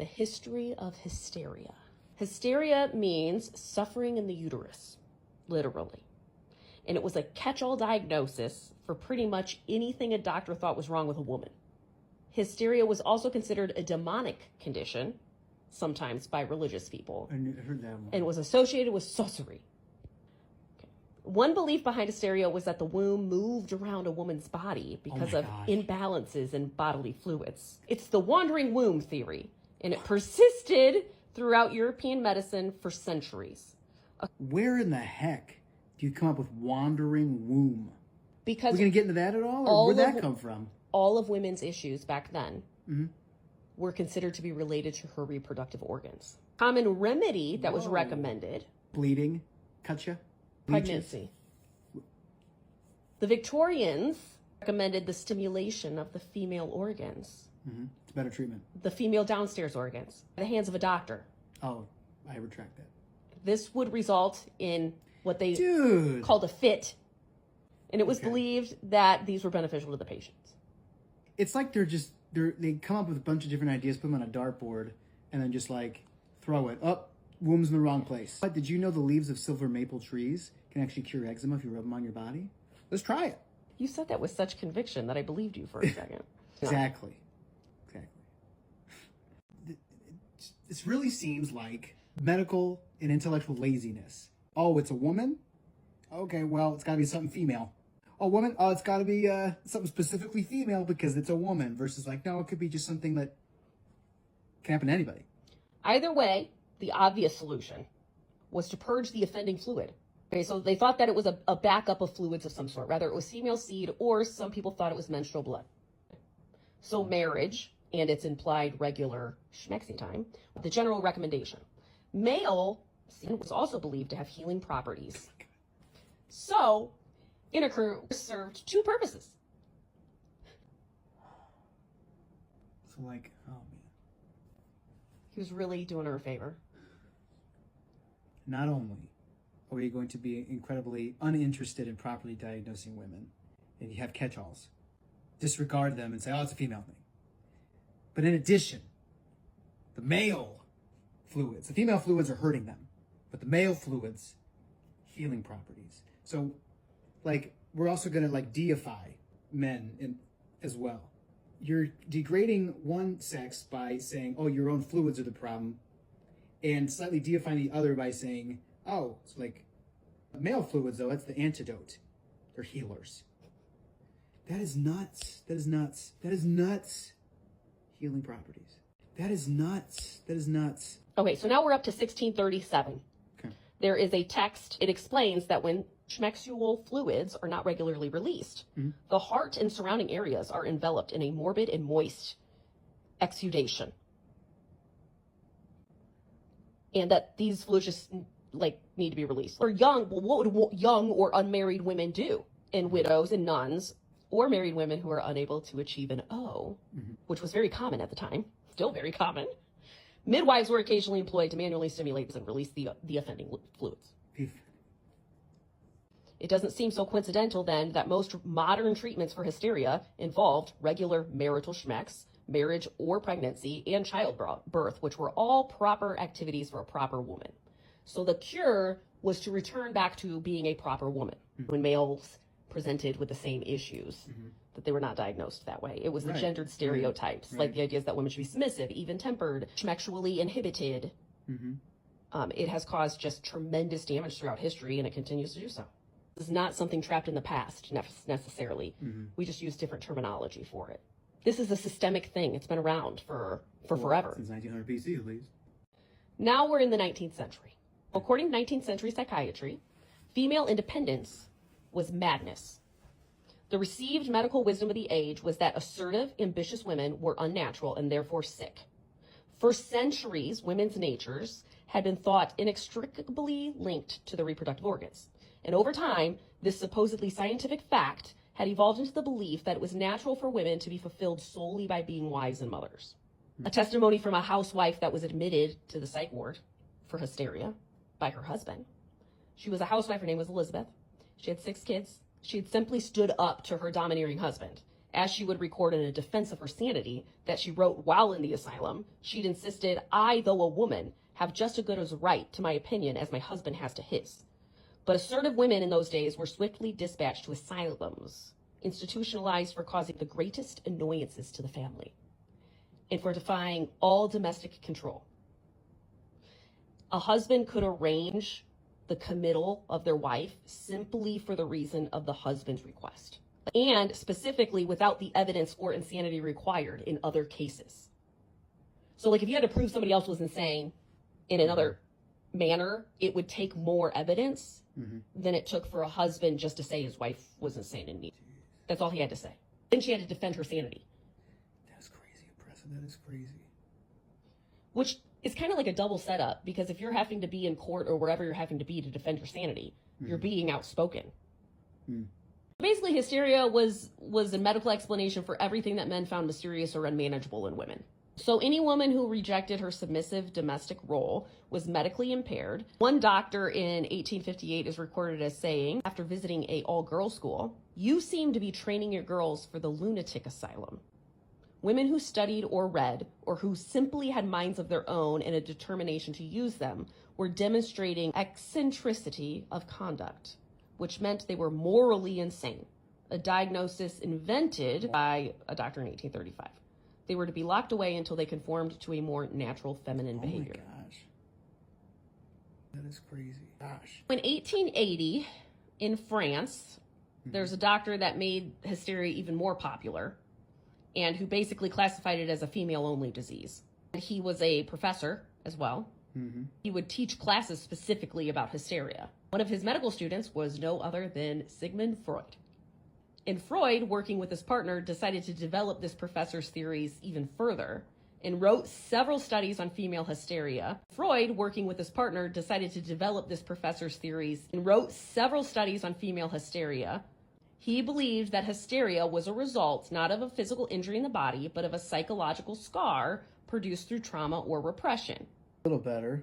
the history of hysteria. Hysteria means suffering in the uterus, literally. And it was a catch-all diagnosis for pretty much anything a doctor thought was wrong with a woman. Hysteria was also considered a demonic condition, sometimes by religious people. I heard that one. And was associated with sorcery. Okay. One belief behind hysteria was that the womb moved around a woman's body because of imbalances in bodily fluids. It's the wandering womb theory, and it persisted throughout European medicine for centuries. Where in the heck do you come up with wandering womb? Because we're going to get into that at all? Or where'd that come from? All of women's issues back then were considered to be related to her reproductive organs. Common remedy that was recommended. Bleeding? Cut you? Pregnancy. The Victorians recommended the stimulation of the female organs. It's better treatment. The female downstairs organs. By the hands of a doctor. Oh, I retract that. This would result in what they called a fit. And it was believed that these were beneficial to the patients. It's like they come up with a bunch of different ideas, put them on a dartboard, and then just like throw it. Oh, womb's in the wrong place. But did you know the leaves of silver maple trees can actually cure eczema if you rub them on your body? Let's try it. You said that with such conviction that I believed you for a second. Exactly. This really seems like medical and intellectual laziness. Oh, it's a woman? Okay, well, it's got to be something female. Oh, woman? Oh, it's got to be something specifically female because it's a woman. Versus like, no, it could be just something that can happen to anybody. Either way, the obvious solution was to purge the offending fluid. Okay, so they thought that it was a backup of fluids of some sort. Rather, it was female seed, or some people thought it was menstrual blood. So marriage and its implied regular schmexing time, the general recommendation. Male seed was also believed to have healing properties. So intercourse served two purposes. So like, oh man. He was really doing her a favor. Not only are you going to be incredibly uninterested in properly diagnosing women, and you have catch-alls, disregard them and say, oh, it's a female thing. But in addition, the male fluids, the female fluids are hurting them, but the male fluids, healing properties. So, like, we're also going to, like, deify men as well. You're degrading one sex by saying, oh, your own fluids are the problem, and slightly deifying the other by saying, oh, it's like, male fluids, though, that's the antidote. They're healers. That is nuts. That is nuts. That is nuts. Healing properties. That is nuts. That is nuts. Okay, so now we're up to 1637. Okay. There is a text. It explains that when schmexual fluids are not regularly released, the heart and surrounding areas are enveloped in a morbid and moist exudation. And that these fluids just like need to be released. For young, well, what would young or unmarried women do? And widows and nuns, or married women who are unable to achieve an O, which was very common at the time, still very common. Midwives were occasionally employed to manually stimulate and release the offending fluids. It doesn't seem so coincidental then that most modern treatments for hysteria involved regular marital schmex, marriage or pregnancy, and childbirth, which were all proper activities for a proper woman. So the cure was to return back to being a proper woman when males presented with the same issues, that they were not diagnosed that way. It was the gendered stereotypes, like the ideas that women should be submissive, even-tempered, sexually inhibited. It has caused just tremendous damage throughout history, and it continues to do so. This is not something trapped in the past, necessarily. We just use different terminology for it. This is a systemic thing. It's been around for forever. Since 1900 BC, at least. Now we're in the 19th century. According to 19th century psychiatry, female independence was madness. The received medical wisdom of the age was that assertive, ambitious women were unnatural and therefore sick. For centuries, women's natures had been thought inextricably linked to the reproductive organs. And over time, this supposedly scientific fact had evolved into the belief that it was natural for women to be fulfilled solely by being wives and mothers. A testimony from a housewife that was admitted to the psych ward for hysteria by her husband. She was a housewife. Her name was Elizabeth. She had 6 kids. She had simply stood up to her domineering husband as she would record in a defense of her sanity that she wrote while in the asylum, she'd insisted, "I, though a woman, have just as good as a right to my opinion as my husband has to his." But assertive women in those days were swiftly dispatched to asylums, institutionalized for causing the greatest annoyances to the family and for defying all domestic control. A husband could arrange the committal of their wife simply for the reason of the husband's request, and specifically without the evidence or insanity required in other cases. So like if you had to prove somebody else was insane in another manner, it would take more evidence than it took for a husband just to say his wife was insane and neat. That's all he had to say. Then she had to defend her sanity. That's crazy, oppressive. That is crazy. Which is kind of like a double setup, because if you're having to be in court or wherever you're having to be to defend your sanity, you're being outspoken. Basically, hysteria was a medical explanation for everything that men found mysterious or unmanageable in women. So any woman who rejected her submissive domestic role was medically impaired. One doctor in 1858 is recorded as saying, after visiting a all-girls school, "You seem to be training your girls for the lunatic asylum." Women who studied or read, or who simply had minds of their own and a determination to use them, were demonstrating eccentricity of conduct, which meant they were morally insane, a diagnosis invented by a doctor in 1835. They were to be locked away until they conformed to a more natural feminine behavior. Oh my gosh. That is crazy. Gosh. In 1880, in France, there's a doctor that made hysteria even more popular and who basically classified it as a female-only disease. And he was a professor as well. He would teach classes specifically about hysteria. One of his medical students was no other than Sigmund Freud. And Freud, working with his partner, decided to develop this professor's theories even further and wrote several studies on female hysteria. Freud, working with his partner, decided to develop this professor's theories and wrote several studies on female hysteria. He believed that hysteria was a result not of a physical injury in the body, but of a psychological scar produced through trauma or repression. A little better.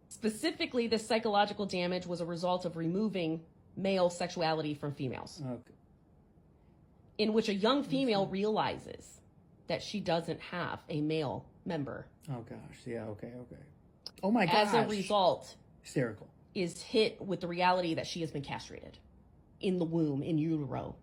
Specifically, this psychological damage was a result of removing male sexuality from females. Okay. In which a young female realizes that she doesn't have a male member. Oh gosh. Yeah. Okay. Oh my gosh. As a result, hysterical. Is hit with the reality that she has been castrated in the womb, in utero.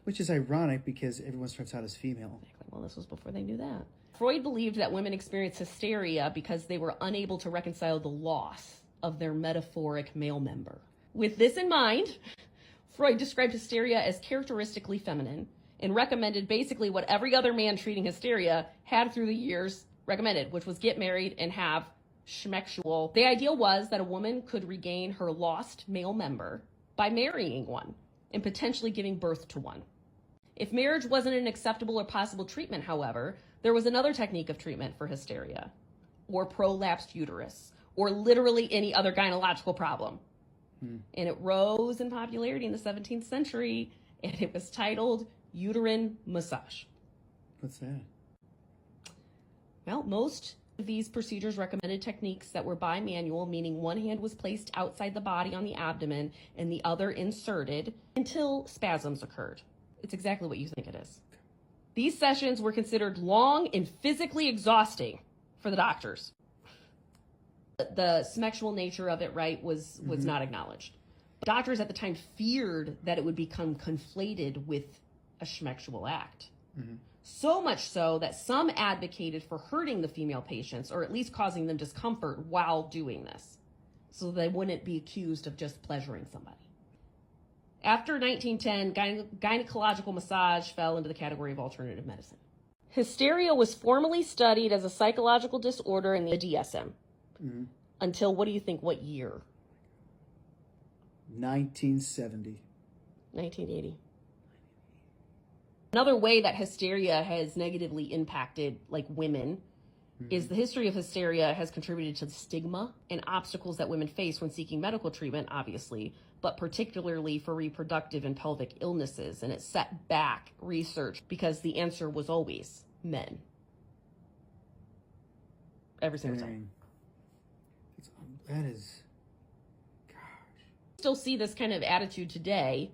Which is ironic because everyone starts out as female. Well, this was before they knew that. Freud believed that women experienced hysteria because they were unable to reconcile the loss of their metaphoric male member. With this in mind, Freud described hysteria as characteristically feminine and recommended basically what every other man treating hysteria had through the years recommended, which was get married and have schmexual. The ideal was that a woman could regain her lost male member by marrying one and potentially giving birth to one. If marriage wasn't an acceptable or possible treatment, however, there was another technique of treatment for hysteria, or prolapsed uterus, or literally any other gynecological problem. And it rose in popularity in the 17th century, and it was titled uterine massage. What's that? Well, most of these procedures recommended techniques that were bimanual, meaning one hand was placed outside the body on the abdomen and the other inserted until spasms occurred. It's exactly what you think it is. These sessions were considered long and physically exhausting for the doctors. The sexual nature of it, right, was not acknowledged. Doctors at the time feared that it would become conflated with a schmexual act. So much so that some advocated for hurting the female patients or at least causing them discomfort while doing this, so they wouldn't be accused of just pleasuring somebody. After 1910, gynecological massage fell into the category of alternative medicine. Hysteria was formally studied as a psychological disorder in the DSM. Until, what do you think, what year? 1970. 1980. Another way that hysteria has negatively impacted women is the history of hysteria has contributed to the stigma and obstacles that women face when seeking medical treatment, obviously, but particularly for reproductive and pelvic illnesses. And it set back research because the answer was always men. Every single time. That is, gosh. Still see this kind of attitude today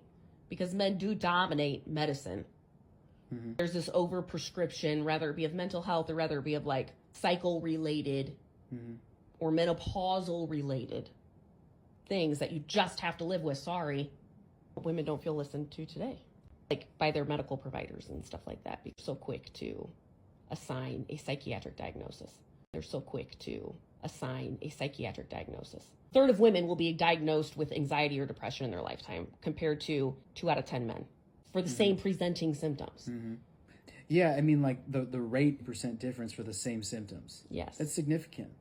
because men do dominate medicine. There's this overprescription, whether it be of mental health or whether it be of like cycle related or menopausal related things that you just have to live with. Sorry. Women don't feel listened to today, like by their medical providers and stuff like that. They're so quick to assign a psychiatric diagnosis. They're so quick to assign a psychiatric diagnosis. A third of women will be diagnosed with anxiety or depression in their lifetime, compared to 2 out of 10 men for the same presenting symptoms. Yeah, I mean, like the rate % difference for the same symptoms. Yes. That's significant.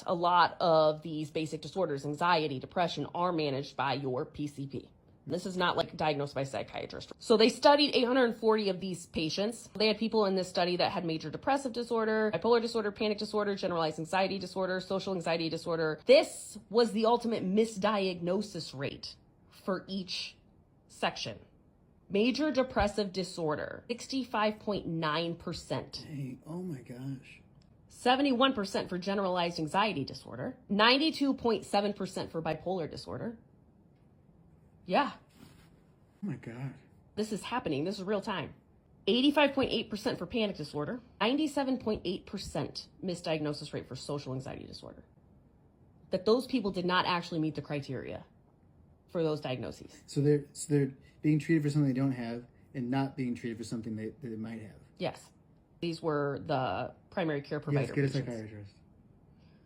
A lot of these basic disorders, anxiety, depression, are managed by your PCP. This is not like diagnosed by a psychiatrist. So they studied 840 of these patients. They had people in this study that had major depressive disorder, bipolar disorder, panic disorder, generalized anxiety disorder, social anxiety disorder. This was the ultimate misdiagnosis rate for each section. Major depressive disorder, 65.9%. Hey, oh my gosh. 71% for generalized anxiety disorder, 92.7% for bipolar disorder. Yeah. Oh my God. This is happening. This is real time. 85.8% for panic disorder, 97.8% misdiagnosis rate for social anxiety disorder. That those people did not actually meet the criteria for those diagnoses. So they're being treated for something they don't have and not being treated for something they might have. Yes. These were the primary care provider Yes, get a patients. psychiatrist.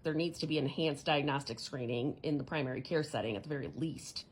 There needs to be enhanced diagnostic screening in the primary care setting at the very least